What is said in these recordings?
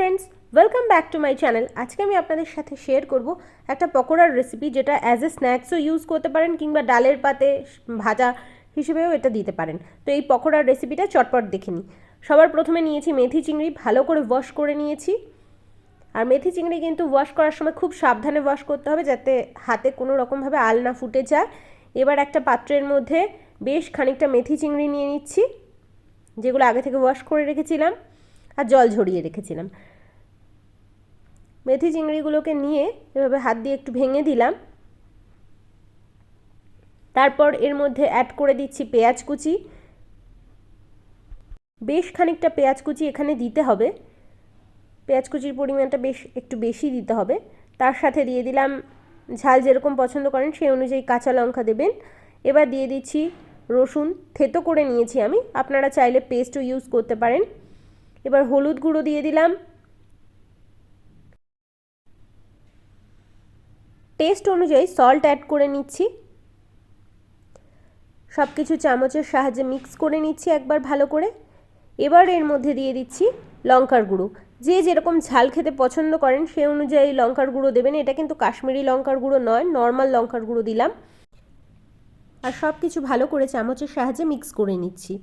Friends welcome back to my channel. आज के मैं साथे शेयर करब एक पकोड़ार रेसिपि जेटा एज ए स्नैक्सो यूज करते पारेन किंबा डालेर पाते भाजा हिसेबेও এটা দিতে পারেন। তো এই পকোড়ার রেসিপিটা চটপট দেখে নিই। সবার প্রথমে নিয়েছি মেথি চিংড়ি, ভালো করে ওয়াশ করে নিয়েছি। আর মেথি চিংড়ি কিন্তু ওয়াশ করার সময় খুব সাবধানে ওয়াশ করতে হবে যাতে হাতে কোনো রকমভাবে আল না ফুটে যায়। এবার একটা পাত্রের মধ্যে বেশ খানিকটা মেথি চিংড়ি নিয়ে নিচ্ছি, যেগুলো আগে থেকে ওয়াশ করে রেখেছিলাম আর জল ঝরিয়ে রেখেছিলাম। মেথি চিংড়িগুলোকে নিয়ে এভাবে হাত দিয়ে একটু ভেঙে দিলাম। তারপর এর মধ্যে অ্যাড করে দিচ্ছি পেঁয়াজ কুচি। বেশ খানিকটা পেঁয়াজ কুচি এখানে দিতে হবে, পেঁয়াজ কুচির পরিমাণটা একটু বেশি দিতে হবে। তার সাথে দিয়ে দিলাম ঝাল যেরকম পছন্দ করেন সেই অনুযায়ী কাঁচা লঙ্কা দেবেন। এবার দিয়ে দিচ্ছি রসুন, থেতো করে নিয়েছি আমি, আপনারা চাইলে পেস্টও ইউজ করতে পারেন। এবার হলুদ গুঁড়ো দিয়ে দিলাম, টেস্ট অনুযায়ী সল্ট অ্যাড করে নিচ্ছি। সব কিছু চামচের সাহায্যে মিক্স করে নিচ্ছি একবার ভালো করে। এবার এর মধ্যে দিয়ে দিচ্ছি লঙ্কার গুঁড়ো। যে যেরকম ঝাল খেতে পছন্দ করেন সেই অনুযায়ী লঙ্কার গুঁড়ো দেবেন। এটা কিন্তু কাশ্মীরি লঙ্কার গুঁড়ো নয়, নর্মাল লঙ্কার গুঁড়ো দিলাম। আর সব কিছু ভালো করে চামচের সাহায্যে মিক্স করে নিচ্ছি।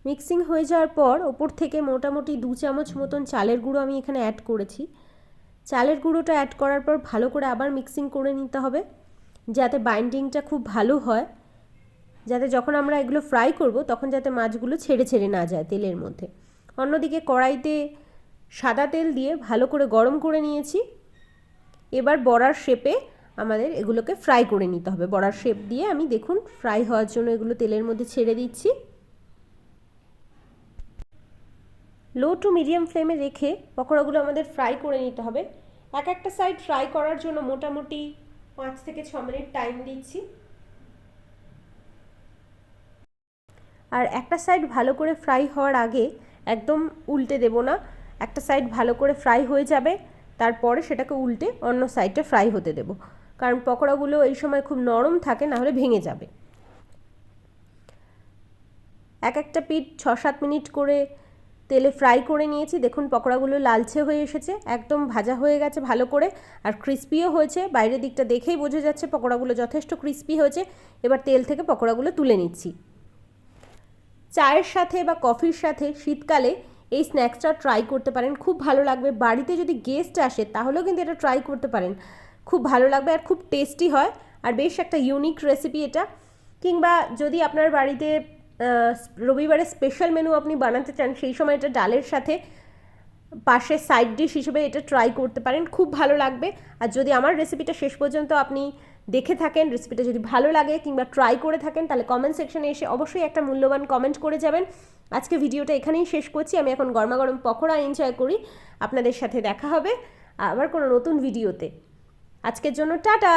মিক্সিং হয়ে যাওয়ার পর ওপর থেকে মোটামুটি 2 চামচ মতন চালের গুঁড়ো আমি এখানে অ্যাড করেছি। চালের গুঁড়োটা অ্যাড করার পর ভালো করে আবার মিক্সিং করে নিতে হবে যাতে বাইন্ডিংটা খুব ভালো হয়, যাতে যখন আমরা এগুলো ফ্রাই করব তখন যাতে মাছগুলো ছেড়ে ছেড়ে না যায় তেলের মধ্যে। অন্যদিকে কড়াইতে সাদা তেল দিয়ে ভালো করে গরম করে নিয়েছি। এবার বড়ার শেপে আমাদের এগুলোকে ফ্রাই করে নিতে হবে। বড়ার শেপ দিয়ে আমি দেখুন ফ্রাই হওয়ার জন্য এগুলো তেলের মধ্যে ছেড়ে দিচ্ছি। লো টু মিডিয়াম ফ্লেমে রেখে পকোড়াগুলো আমাদের ফ্রাই করে নিতে হবে। এক একটা সাইড ফ্রাই করার জন্য মোটামুটি 5 থেকে 6 মিনিট টাইম দিচ্ছি। আর একটা সাইড ভালো করে ফ্রাই হওয়ার আগে একদম উল্টে দেব না। একটা সাইড ভালো করে ফ্রাই হয়ে যাবে, তারপরে সেটাকে উল্টে অন্য সাইডটা ফ্রাই হতে দেব, কারণ পকোড়াগুলো এই সময় খুব নরম থাকে, না হলে ভেঙে যাবে। এক একটা পিঠ 6-7 মিনিট করে তেলে ফ্রাই করে নিয়েছি। দেখুন পকোড়াগুলো লালচে হয়ে এসেছে, একদম ভাজা হয়ে গেছে ভালো করে, আর ক্রিস্পিও হয়েছে। বাইরের দিকটা দেখেই বোঝা যাচ্ছে পকোড়াগুলো যথেষ্ট ক্রিস্পি হয়েছে। এবার তেল থেকে পকোড়াগুলো তুলে নিচ্ছি। চায়ের সাথে বা কফির সাথে শীতকালে এই স্ন্যাক্সটা ট্রাই করতে পারেন, খুব ভালো লাগবে। বাড়িতে যদি গেস্ট আসে তাহলেও কিন্তু এটা ট্রাই করতে পারেন, খুব ভালো লাগবে আর খুব টেস্টি হয়। আর বেশ একটা ইউনিক রেসিপি এটা। কিংবা যদি আপনার বাড়িতে রবিবারে স্পেশাল মেনু আপনি বানাতে চান, সেই সময় এটা ডালের সাথে পাশে সাইড ডিশ হিসেবে এটা ট্রাই করতে পারেন, খুব ভালো লাগবে। আর যদি আমার রেসিপিটা শেষ পর্যন্ত আপনি দেখে থাকেন, রেসিপিটা যদি ভালো লাগে কিংবা ট্রাই করে থাকেন, তাহলে কমেন্ট সেকশনে এসে অবশ্যই একটা মূল্যবান কমেন্ট করে যাবেন। আজকে ভিডিওটা এখানেই শেষ করছি। আমি এখন গরমাগরম পকোড়া এনজয় করি। আপনাদের সাথে দেখা হবে আবার কোনো নতুন ভিডিওতে। আজকের জন্য টাটা।